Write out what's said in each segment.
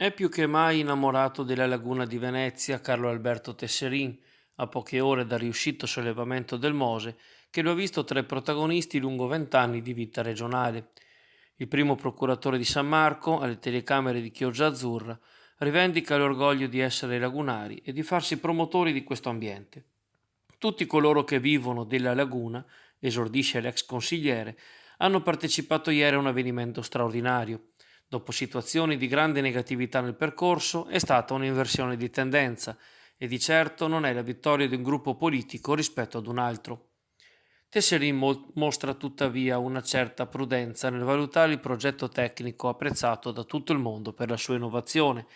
È più che mai innamorato della laguna di Venezia Carlo Alberto Tesserin, a poche ore dal riuscito sollevamento del Mose, che lo ha visto tra i protagonisti lungo 20 anni di vita regionale. Il primo procuratore di San Marco, alle telecamere di Chioggia Azzurra, rivendica l'orgoglio di essere lagunari e di farsi promotori di questo ambiente. Tutti coloro che vivono della laguna, esordisce l'ex consigliere, hanno partecipato ieri a un avvenimento straordinario. Dopo situazioni di grande negatività nel percorso, è stata un'inversione di tendenza e di certo non è la vittoria di un gruppo politico rispetto ad un altro. Tesserin mostra tuttavia una certa prudenza nel valutare il progetto tecnico apprezzato da tutto il mondo per la sua innovazione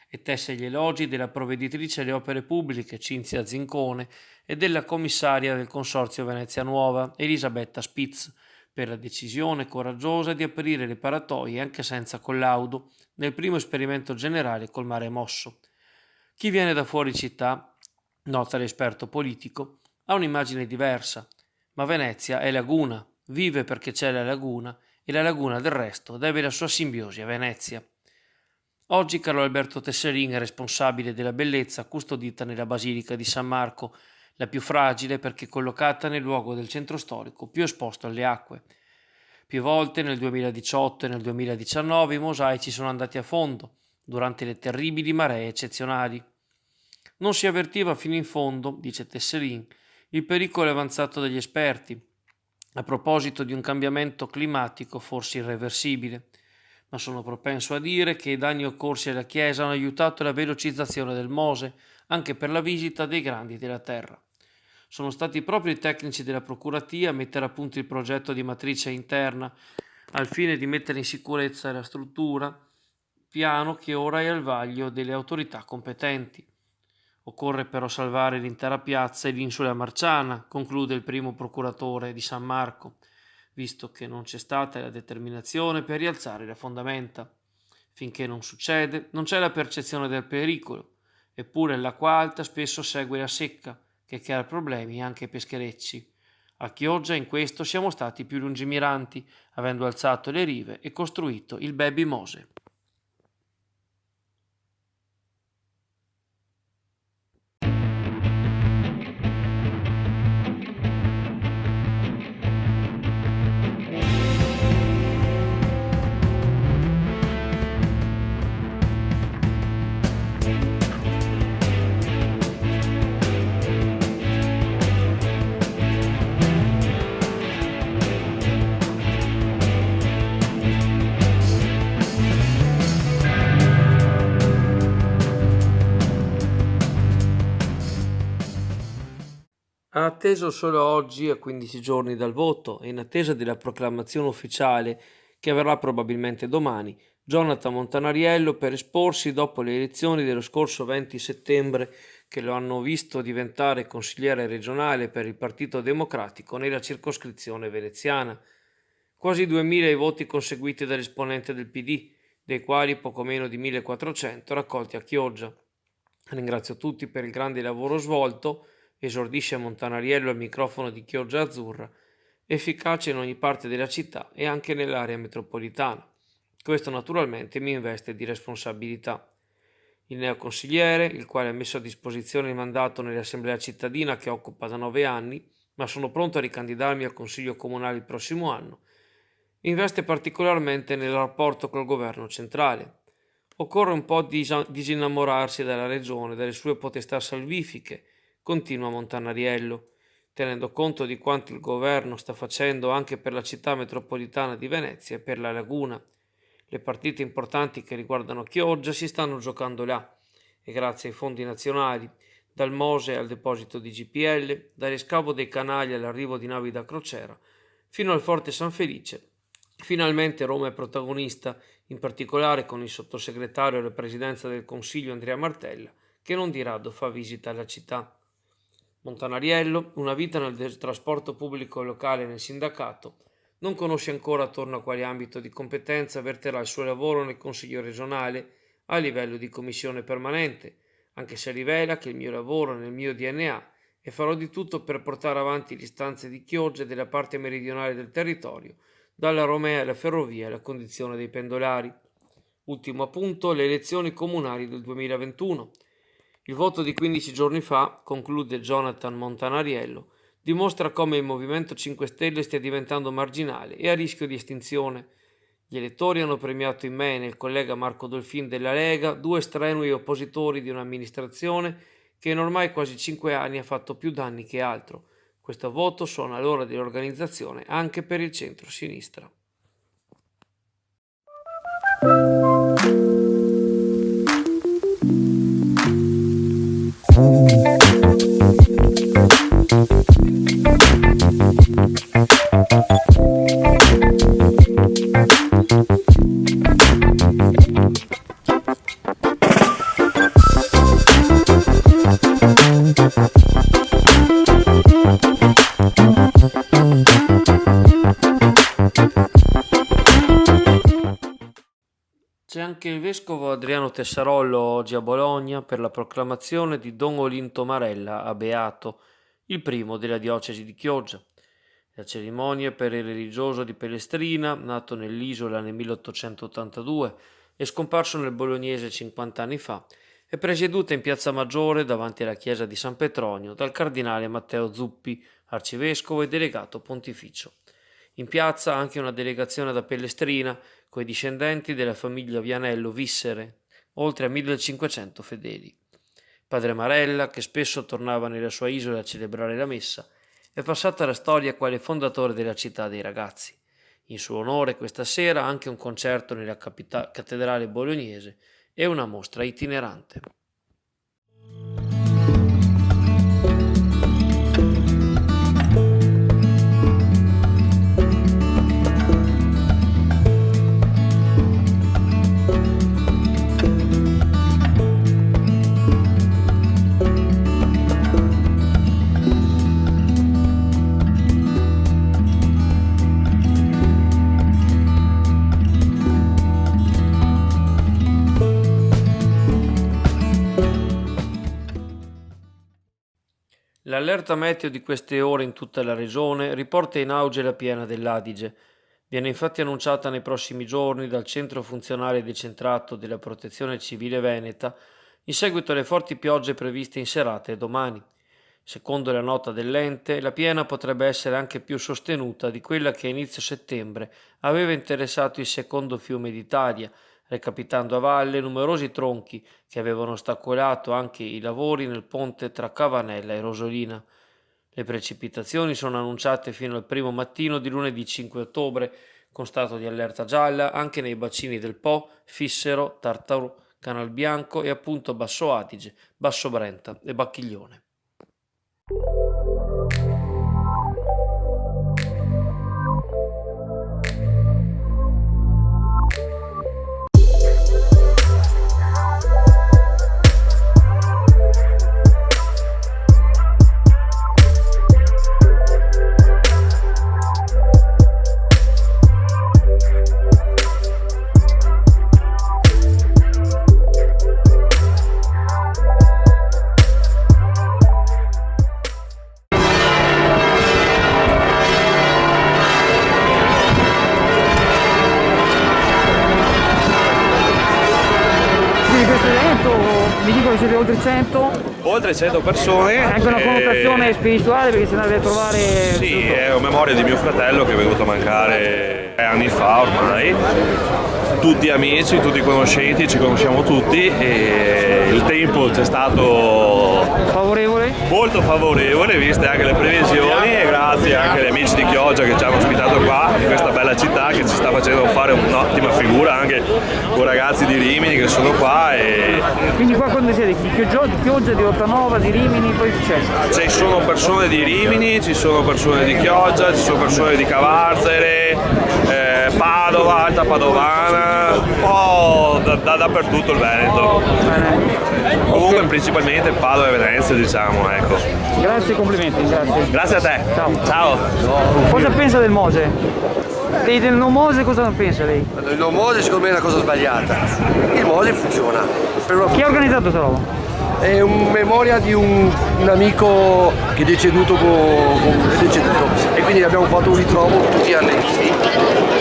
e tesse gli elogi della provveditrice alle opere pubbliche Cinzia Zincone e della commissaria del Consorzio Venezia Nuova Elisabetta Spitz per la decisione coraggiosa di aprire le paratoie anche senza collaudo nel primo esperimento generale col mare mosso. Chi viene da fuori città, nota l'esperto politico, ha un'immagine diversa, ma Venezia è laguna, vive perché c'è la laguna e la laguna del resto deve la sua simbiosi a Venezia. Oggi Carlo Alberto Tesserin è responsabile della bellezza custodita nella Basilica di San Marco, la più fragile perché collocata nel luogo del centro storico più esposto alle acque. Più volte nel 2018 e nel 2019 i mosaici sono andati a fondo, durante le terribili maree eccezionali. Non si avvertiva fino in fondo, dice Tesserin, il pericolo avanzato dagli esperti, a proposito di un cambiamento climatico forse irreversibile, ma sono propenso a dire che i danni occorsi alla Chiesa hanno aiutato la velocizzazione del Mose, anche per la visita dei grandi della terra. Sono stati proprio i tecnici della Procuratia a mettere a punto il progetto di matrice interna al fine di mettere in sicurezza la struttura, piano che ora è al vaglio delle autorità competenti. Occorre però salvare l'intera piazza e l'insula Marciana, conclude il primo procuratore di San Marco, visto che non c'è stata la determinazione per rialzare le fondamenta. Finché non succede, non c'è la percezione del pericolo, eppure l'acqua alta spesso segue la secca, che crea problemi anche ai pescherecci. A Chioggia in questo siamo stati più lungimiranti, avendo alzato le rive e costruito il Baby Mose. Ha atteso solo oggi, a 15 giorni dal voto e in attesa della proclamazione ufficiale, che avverrà probabilmente domani, Jonathan Montanariello per esporsi dopo le elezioni dello scorso 20 settembre che lo hanno visto diventare consigliere regionale per il Partito Democratico nella circoscrizione veneziana. Quasi 2000 i voti conseguiti dall'esponente del PD, dei quali poco meno di 1400 raccolti a Chioggia. Ringrazio tutti per il grande lavoro svolto, esordisce Montanariello al microfono di Chioggia Azzurra, efficace in ogni parte della città e anche nell'area metropolitana. Questo naturalmente mi investe di responsabilità. Il neoconsigliere, il quale ha messo a disposizione il mandato nell'Assemblea cittadina che occupa da 9 anni, ma sono pronto a ricandidarmi al Consiglio comunale il prossimo anno, investe particolarmente nel rapporto col governo centrale. Occorre un po' disinnamorarsi dalla regione, dalle sue potestà salvifiche, continua Montanariello, tenendo conto di quanto il governo sta facendo anche per la città metropolitana di Venezia e per la laguna. Le partite importanti che riguardano Chioggia si stanno giocando là e grazie ai fondi nazionali, dal Mose al deposito di GPL, dal riscavo dei canali all'arrivo di navi da crociera, fino al Forte San Felice. Finalmente Roma è protagonista, in particolare con il sottosegretario alla presidenza del Consiglio Andrea Martella, che non di rado fa visita alla città. Montanariello, una vita nel trasporto pubblico locale nel sindacato, non conosce ancora attorno a quale ambito di competenza verterà il suo lavoro nel Consiglio regionale a livello di commissione permanente, anche se rivela che il mio lavoro è nel mio DNA e farò di tutto per portare avanti le istanze di Chioggia e della parte meridionale del territorio, dalla Romea alla ferrovia alla condizione dei pendolari. Ultimo appunto, le elezioni comunali del 2021. Il voto di 15 giorni fa, conclude Jonathan Montanariello, dimostra come il Movimento 5 Stelle stia diventando marginale e a rischio di estinzione. Gli elettori hanno premiato in me e nel collega Marco Dolfin della Lega due strenui oppositori di un'amministrazione che in ormai quasi 5 anni ha fatto più danni che altro. Questo voto suona l'ora dell'organizzazione anche per il centro-sinistra. C'è anche il vescovo Adriano Tessarollo oggi a Bologna per la proclamazione di Don Olinto Marella a Beato, il primo della diocesi di Chioggia. La cerimonia per il religioso di Pellestrina, nato nell'isola nel 1882 e scomparso nel Bolognese 50 anni fa, è presieduta in Piazza Maggiore davanti alla chiesa di San Petronio dal cardinale Matteo Zuppi, arcivescovo e delegato pontificio. In piazza anche una delegazione da Pellestrina coi discendenti della famiglia Vianello Vissere, oltre a 1500 fedeli. Padre Marella, che spesso tornava nella sua isola a celebrare la messa, è passato alla storia quale fondatore della città dei ragazzi. In suo onore questa sera anche un concerto nella cattedrale bolognese e una mostra itinerante. L'allerta meteo di queste ore in tutta la regione riporta in auge la piena dell'Adige. Viene infatti annunciata nei prossimi giorni dal Centro Funzionale Decentrato della Protezione Civile Veneta in seguito alle forti piogge previste in serata e domani. Secondo la nota dell'ente, la piena potrebbe essere anche più sostenuta di quella che a inizio settembre aveva interessato il secondo fiume d'Italia, recapitando a valle numerosi tronchi che avevano ostacolato anche i lavori nel ponte tra Cavanella e Rosolina. Le precipitazioni sono annunciate fino al primo mattino di lunedì 5 ottobre, con stato di allerta gialla anche nei bacini del Po, Fissero, Tartaro, Canalbianco e appunto Basso Adige, Basso Brenta e Bacchiglione. Mi dicono che siete oltre 100. Oltre 100 persone. È anche una connotazione spirituale perché si andava a trovare. Sì, è una memoria di mio fratello che è venuto a mancare 3 anni fa ormai. Tutti amici, tutti conoscenti, ci conosciamo tutti e il tempo c'è stato Favorevole? molto favorevole, viste anche le previsioni, e grazie anche agli amici di Chioggia che ci hanno ospitato qua in questa bella città che ci sta facendo fare un'ottima figura anche con ragazzi di Rimini che sono qua. E Quindi qua quando siete? Di Chioggia, di Ottanova, di Rimini, poi c'è? ci sono persone di Rimini, ci sono persone di Chioggia, ci sono persone di Cavarzere, Padova, Alta Padovana, un po' dappertutto il Veneto. Bene. Comunque Ok. principalmente Padova e Venezia, diciamo, ecco. Grazie e complimenti, grazie. Grazie a te. Ciao. Ciao. Cosa pensa del Mose? Del no Mose cosa pensa lei? Il no Mose secondo me è una cosa sbagliata. Il Mose funziona. Chi ha organizzato questa roba? È un memoria di un amico che è deceduto, e quindi abbiamo fatto un ritrovo tutti artisti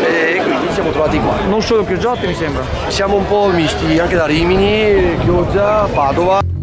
e quindi Ci siamo trovati qua. Non solo Chioggiate mi sembra. Siamo un po' misti anche da Rimini, Chioggia, Padova.